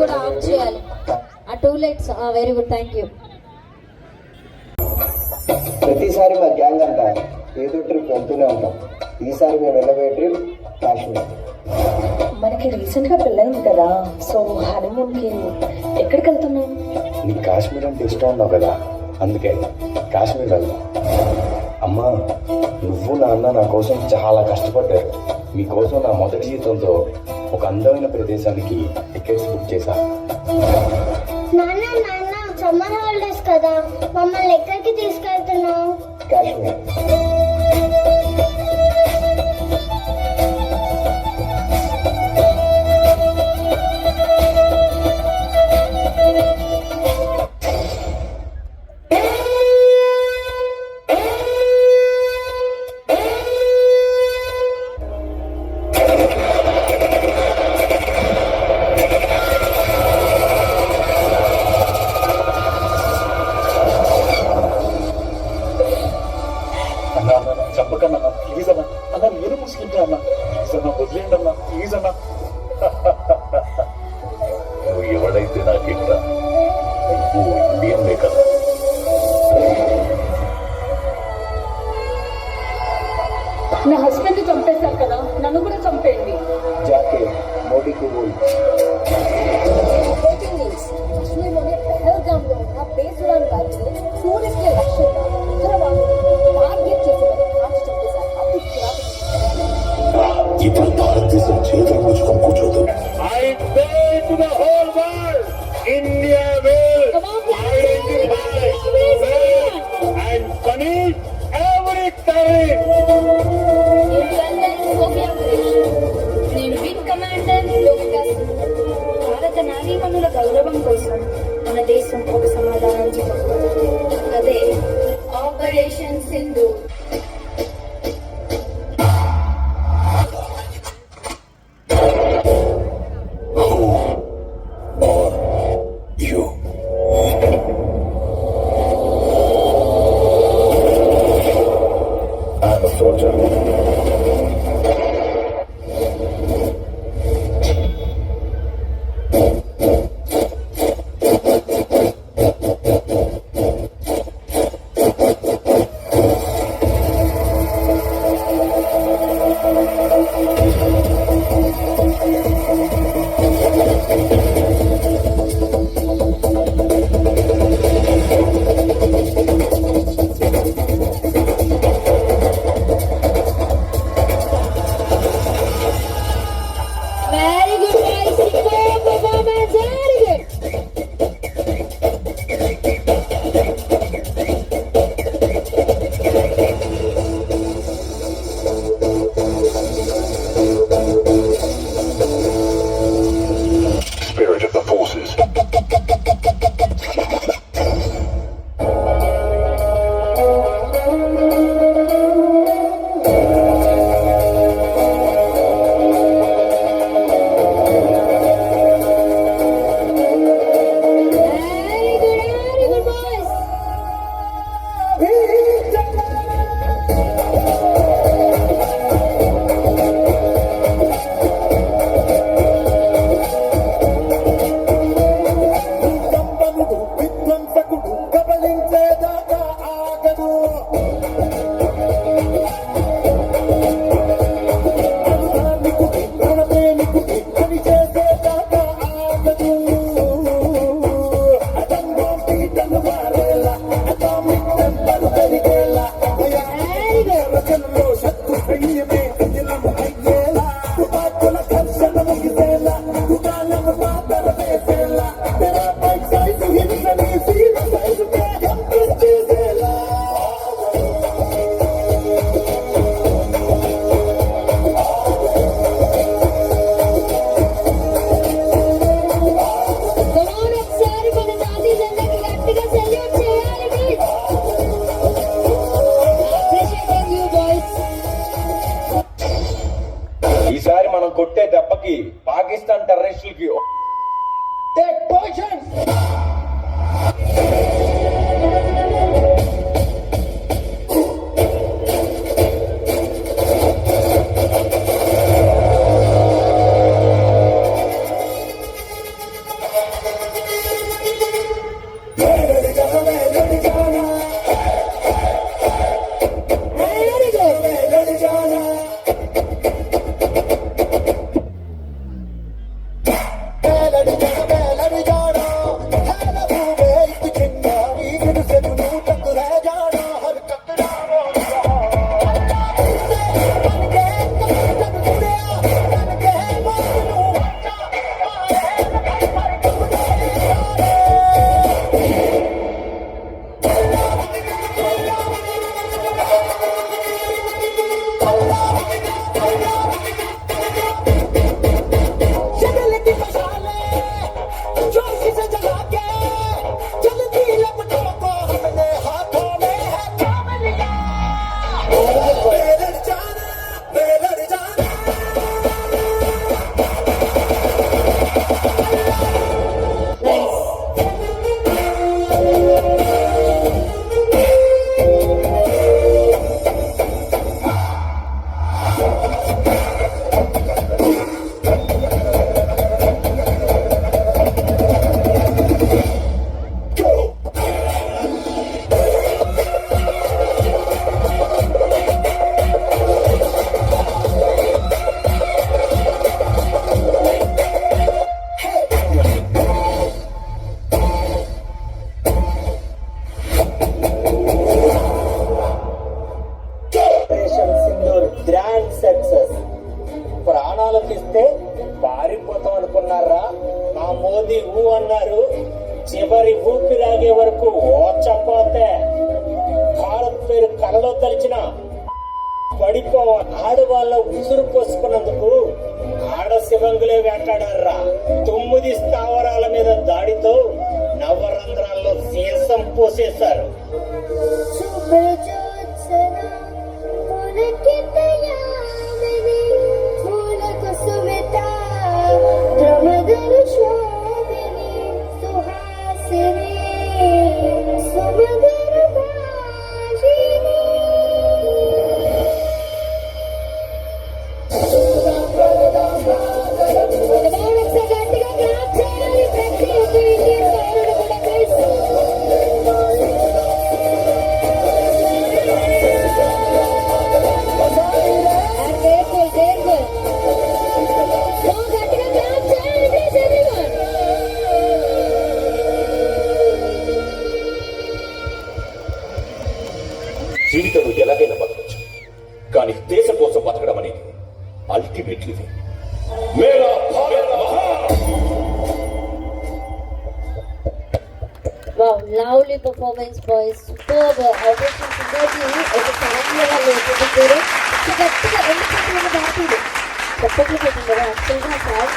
కూడా ఆఫ్ చేయాలి. ఆ 2 lights very good, thank you. ప్రతిసారి మా గ్యాంగ్ అంతా ఏదో ట్రిప్ వెళ్తూనే ఉంటాం. ఈసారి మేము వెళ్ళబోయే ట్రిప్ కాశ్మీర్. మనకి రీసెంట్ గా పెళ్ళైంది కదా, సో హనీమూన్ కి ఎక్కడికి వెళ్తున్నాం? నీకు కాశ్మీర్ అంటే ఇష్టం ఉన్నావు కదా, అందుకే కాశ్మీర్ వెళ్దాం. అమ్మా, నువ్వు నాన్న నా కోసం చాలా కష్టపడ్డారు. మీకోసం నా మొదటి జీతంతో ఒక అందమైన ప్రదేశానికి టికెట్స్ బుక్ చేశాను. నాన్న నాన్న, సమ్మర్ హాలిడేస్ కదా, మమ్మల్ని ఎక్కడికి తీసుకెళ్తున్నావు? కాశ్మీర్. చెప్పకన్నా ప్లీజ్ అన్నా, అన్నా నేను ముస్లిం అన్నా, ప్లీజ్ అన్నా వదిలేండి అన్నా, ప్లీజ్ అన్నా. నువ్వు ఎవడైతే నాకెక్కడ, నువ్వు ఇండియన్లే కదా. నా హస్బెండ్ చంపేశారు కదా, నన్ను కూడా చంపేయండి. జాకే మోడీకి పోయి కాశ్మీర్లోని పెహల్గామ్లో ఉన్న బేసురాన్ వ్యాలీలో టూరిస్టుల లక్ష్యంగా ఉగ్రవాదులు టార్గెట్ చేసి కాల్చి చంపేశారు. అప్పుడు ఇప్పుడు భారతదేశం చేతులు ముచ్చుకొని కూర్చోదు. India will identify and punish every terrorist. నేను వింగ్ కమాండర్ లోకేష్. భారత నారీమణుల గౌరవం కోసం మన దేశం ఒక సమాధానం చెప్పాలి. అదే ఆపరేషన్ సింధూర్. కి పాకిస్తాన్ టెర్రరిస్టులకి టేక్ పొజిషన్. Grand success. ప్రాణాలకు ఇస్తే పారిపోతాం అనుకున్నారా? మా మోదీ ఊ అన్నారు, చివరి ఊపిరాగే వరకు ఓచపోతే భారత్ పేరు కలలో తలిచిన పడిపోవాలి. ఆడవాళ్ళ ఉసురు పోసుకున్నందుకు ఆడ శివంగులే వేటాడారా. 9 స్థావరాల మీద దాడితో నవరంధ్రాల్లో సీసం పోసేశారు. జీవితంలో ఎలాగైనా బతకచ్చు, కానీ దేశం కోసం బతకడం అనేది అల్టిమేట్లీ మేరా భారత్ మహాన్. Wow, lovely performance, boys. Superb. Operation Synergy ఒక ఫ్యామిలీ వాళ్ళు ఒప్పుకుంటారు. గట్టిగా 2 సెకండ్ల దాటింది. చెప్పట్లు పెట్టింది కదా. యాక్చువల్గా సార్